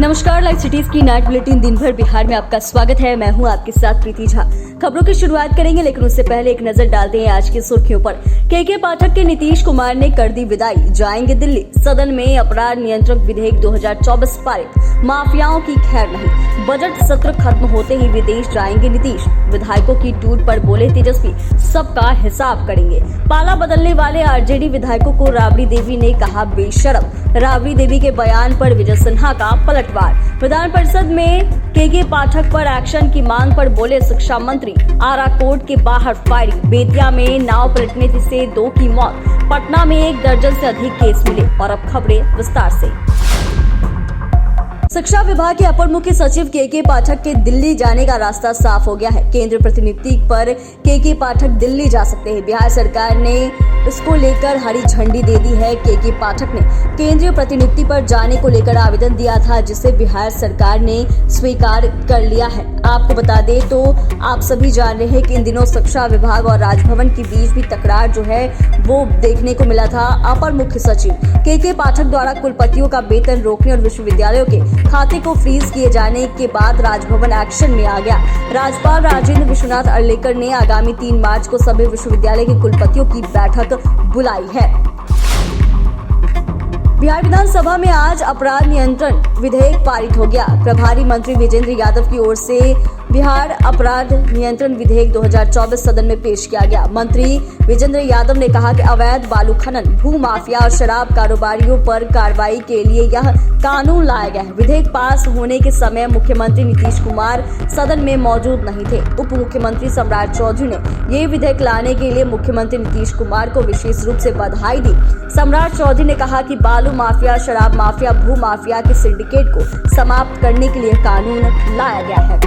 नमस्कार, live cities की night bulletin दिन भर बिहार में आपका स्वागत है। मैं हूं आपके साथ प्रीति झा। खबरों की शुरुआत करेंगे, लेकिन उससे पहले एक नजर डालते हैं आज की सुर्खियों पर। के पाठक के नीतीश कुमार ने कर दी विदाई, जाएंगे दिल्ली। सदन में अपराध नियंत्रण विधेयक 2024 पारित, माफियाओं की खैर नहीं। बजट सत्र खत्म होते ही विदेश जाएंगे नीतीश। विधायकों की टूट पर बोले तेजस्वी, सबका हिसाब करेंगे। पाला बदलने वाले आरजेडी विधायकों को राबड़ी देवी ने कहा बेशरम। राबड़ी देवी के बयान पर विजय सिन्हा का पलटवार। विधान परिषद में के पाठक पर एक्शन की मांग पर बोले शिक्षा मंत्री। आरा कोर्ट के बाहर फायरिंग। बेतिया में नाव पलटने से 2 की मौत। पटना में 1 दर्जन से अधिक केस मिले। और अब खबरें विस्तार से। शिक्षा विभाग के अपर मुख्य सचिव के पाठक के दिल्ली जाने का रास्ता साफ हो गया है। केंद्रीय प्रतिनिधि पर के पाठक दिल्ली जा सकते हैं। बिहार सरकार ने इसको लेकर हरी झंडी दे दी है। के पाठक ने केंद्रीय प्रतिनिधि पर जाने को लेकर आवेदन दिया था, जिसे बिहार सरकार ने स्वीकार कर लिया है। आपको बता दें तो आप सभी जान रहे हैं कि इन दिनों शिक्षा विभाग और राजभवन के बीच भी तकरार जो है वो देखने को मिला था। अपर मुख्य सचिव के पाठक द्वारा कुलपतियों का वेतन रोकने और विश्वविद्यालयों के खाते को फ्रीज किए जाने के बाद राजभवन एक्शन में आ गया। राज्यपाल राजेंद्र विश्वनाथ अर्लेकर ने आगामी 3 मार्च को सभी विश्वविद्यालय के कुलपतियों की बैठक बुलाई है। बिहार विधानसभा में आज अपराध नियंत्रण विधेयक पारित हो गया। प्रभारी मंत्री विजेंद्र यादव की ओर से बिहार अपराध नियंत्रण विधेयक 2024 सदन में पेश किया गया। मंत्री विजेंद्र यादव ने कहा कि अवैध बालू खनन, भू माफिया और शराब कारोबारियों पर कार्रवाई के लिए यह कानून लाया गया है। विधेयक पास होने के समय मुख्यमंत्री नीतीश कुमार सदन में मौजूद नहीं थे। उप मुख्यमंत्री सम्राट चौधरी ने ये विधेयक लाने के लिए मुख्यमंत्री नीतीश कुमार को विशेष रूप से बधाई दी। सम्राट चौधरी ने कहा कि बालू माफिया, शराब माफिया, भू माफिया के सिंडिकेट को समाप्त करने के लिए कानून लाया गया है।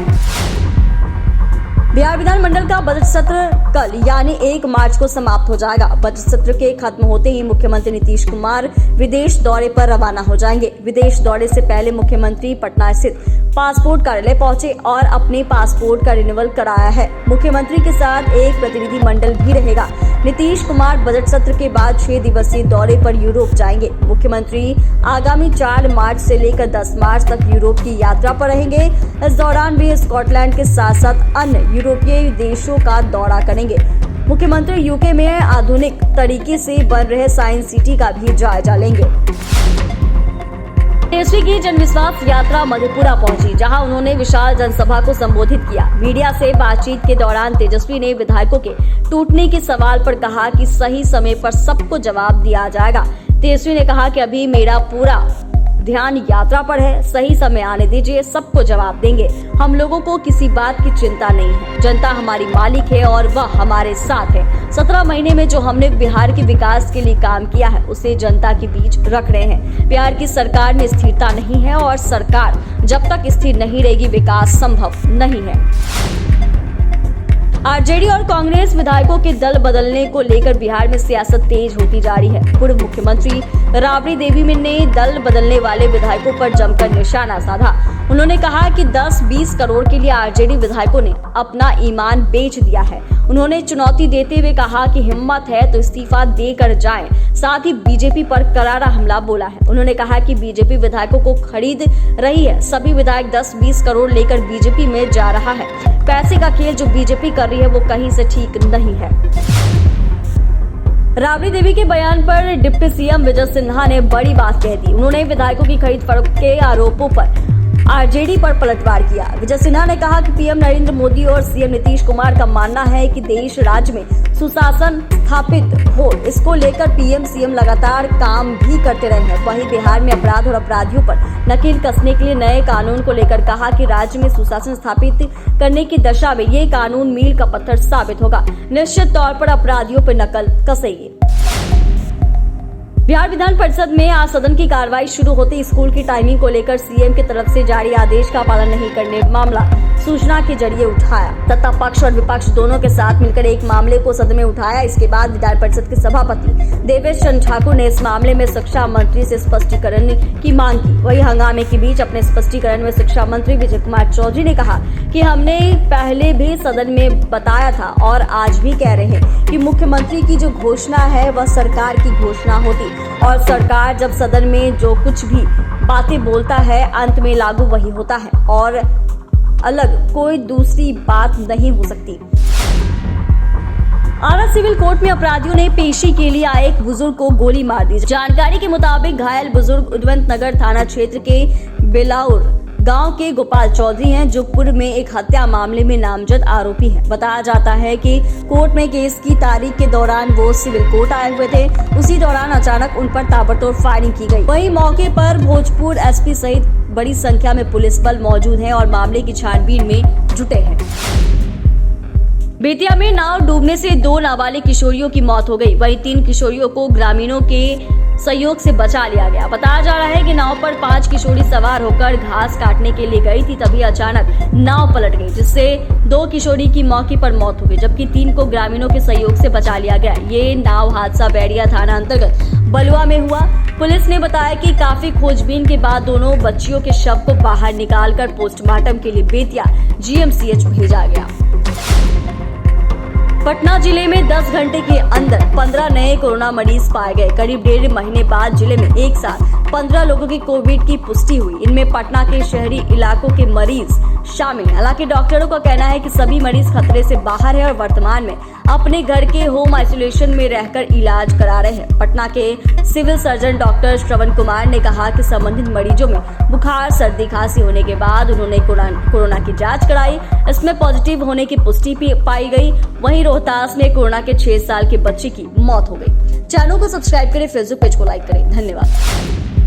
बिहार विधानमंडल का बजट सत्र कल यानी 1 मार्च को समाप्त हो जाएगा। बजट सत्र के खत्म होते ही मुख्यमंत्री नीतीश कुमार विदेश दौरे पर रवाना हो जाएंगे। विदेश दौरे से पहले मुख्यमंत्री पटना स्थित पासपोर्ट कार्यालय पहुंचे और अपने पासपोर्ट का रिन्यूअल कराया है। मुख्यमंत्री के साथ एक प्रतिनिधि मंडल भी रहेगा। नीतीश कुमार बजट सत्र के बाद 6 दिवसीय दौरे पर यूरोप जाएंगे। मुख्यमंत्री आगामी 4 मार्च से लेकर 10 मार्च तक यूरोप की यात्रा पर रहेंगे। इस दौरान वे स्कॉटलैंड के साथ साथ अन्य यूरोपीय देशों का दौरा करेंगे। मुख्यमंत्री यूके में आधुनिक तरीके से बन रहे साइंस सिटी का भी जायजा लेंगे। तेजस्वी की जनविश्वास यात्रा मधेपुरा पहुंची, जहां उन्होंने विशाल जनसभा को संबोधित किया। मीडिया से बातचीत के दौरान तेजस्वी ने विधायकों के टूटने के सवाल पर कहा कि सही समय पर सबको जवाब दिया जाएगा। तेजस्वी ने कहा कि अभी मेरा पूरा ध्यान यात्रा पर है, सही समय आने दीजिए, सबको जवाब देंगे। हम लोगों को किसी बात की चिंता नहीं है। जनता हमारी मालिक है और वह हमारे साथ है। 17 महीने में जो हमने बिहार के विकास के लिए काम किया है, उसे जनता के बीच रख रहे हैं। बिहार की सरकार में स्थिरता नहीं है और सरकार जब तक स्थिर नहीं रहेगी, विकास संभव नहीं है। आरजेडी और कांग्रेस विधायकों के दल बदलने को लेकर बिहार में सियासत तेज होती जा रही है। पूर्व मुख्यमंत्री राबड़ी देवी ने दल बदलने वाले विधायकों पर जमकर निशाना साधा। उन्होंने कहा कि 10-20 करोड़ के लिए आरजेडी विधायकों ने अपना ईमान बेच दिया है। उन्होंने चुनौती देते हुए कहा कि हिम्मत है तो इस्तीफा देकर जाएं। साथ ही बीजेपी पर करारा हमला बोला है। उन्होंने कहा कि बीजेपी विधायकों को खरीद रही है। सभी विधायक 10-20 करोड़ लेकर बीजेपी में जा रहा है। पैसे का खेल जो बीजेपी कर रही है वो कहीं से ठीक नहीं है। राबड़ी देवी के बयान पर डिप्टी सीएम विजय सिन्हा ने बड़ी बात कह दी। उन्होंने विधायकों की खरीद फरोख्त के आरोपों पर आरजेडी पर पलटवार किया। विजय सिन्हा ने कहा कि पीएम नरेंद्र मोदी और सीएम नीतीश कुमार का मानना है कि देश राज्य में सुशासन स्थापित हो। इसको लेकर पीएम सीएम लगातार काम भी करते रहे हैं। वहीं बिहार में अपराध और अपराधियों पर नकेल कसने के लिए नए कानून को लेकर कहा कि राज्य में सुशासन स्थापित करने की दशा में ये कानून मील का पत्थर साबित होगा। निश्चित तौर पर अपराधियों पर नकल कसेगी। बिहार विधान परिषद में आज सदन की कार्रवाई शुरू होते स्कूल की टाइमिंग को लेकर सीएम की तरफ से जारी आदेश का पालन नहीं करने मामला सूचना के जरिए उठाया। सत्ता पक्ष और विपक्ष दोनों के साथ मिलकर एक मामले को सदन में उठाया। इसके बाद विधान परिषद के सभापति देवेश चंद्र ठाकुर ने इस मामले में शिक्षा मंत्री से स्पष्टीकरण की मांग की। वही हंगामे के बीच अपने स्पष्टीकरण में शिक्षा मंत्री विजय कुमार चौधरी ने कहा कि हमने पहले भी सदन में बताया था और आज भी कह रहे हैं कि मुख्यमंत्री की जो घोषणा है वह सरकार की घोषणा होती और सरकार जब सदन में जो कुछ भी बातें बोलता है, अंत में लागू वही होता है और अलग कोई दूसरी बात नहीं हो सकती। आरा सिविल कोर्ट में अपराधियों ने पेशी के लिए आए एक बुजुर्ग को गोली मार दी। जानकारी के मुताबिक घायल बुजुर्ग उद्वंत नगर थाना क्षेत्र के बेलाउर गांव के गोपाल चौधरी हैं, जो पूर्व में एक हत्या मामले में नामजद आरोपी हैं। बताया जाता है कि कोर्ट में केस की तारीख के दौरान वो सिविल कोर्ट आए हुए थे। उसी दौरान अचानक उन पर ताबड़तोड़ फायरिंग की गई। वहीं मौके पर भोजपुर एसपी सहित बड़ी संख्या में पुलिस बल मौजूद है और मामले की छानबीन में जुटे हैं। बेतिया में नाव डूबने से 2 नाबालिग किशोरियों की मौत हो गई। वहीं 3 किशोरियों को ग्रामीणों के सहयोग से बचा लिया गया। बताया जा रहा है कि नाव पर 5 किशोरी सवार होकर घास काटने के लिए गई थी, तभी अचानक नाव पलट गई, जिससे 2 किशोरी की मौके पर मौत हो गई, जबकि 3 को ग्रामीणों के सहयोग से बचा लिया गया। ये नाव हादसा बैरिया थाना अंतर्गत बलुआ में हुआ। पुलिस ने बताया कि काफी खोजबीन के बाद दोनों बच्चियों के शव को बाहर निकालकर पोस्टमार्टम के लिए बेतिया GMCH भेजा गया। पटना जिले में 10 घंटे के अंदर 15 नए कोरोना मरीज पाए गए। करीब 1.5 महीने बाद जिले में एक साथ 15 लोगों की कोविड की पुष्टि हुई। इनमें पटना के शहरी इलाकों के मरीज शामिल हैं। हालांकि डॉक्टरों का कहना है कि सभी मरीज खतरे से बाहर है और वर्तमान में अपने घर के होम आइसोलेशन में रहकर इलाज करा रहे हैं। पटना के civil surgeon doctor Shravan Kumar ने कहा कि संबंधित मरीजों में बुखार, सर्दी, खांसी होने के बाद उन्होंने कोरोना की जांच कराई। इसमें पॉजिटिव होने की पुष्टि पाई गई। वहीं रोहतास में कोरोना के 6 साल के बच्चे की मौत हो गई। चैनल को सब्सक्राइब करें, फेसबुक पेज को लाइक करें। धन्यवाद।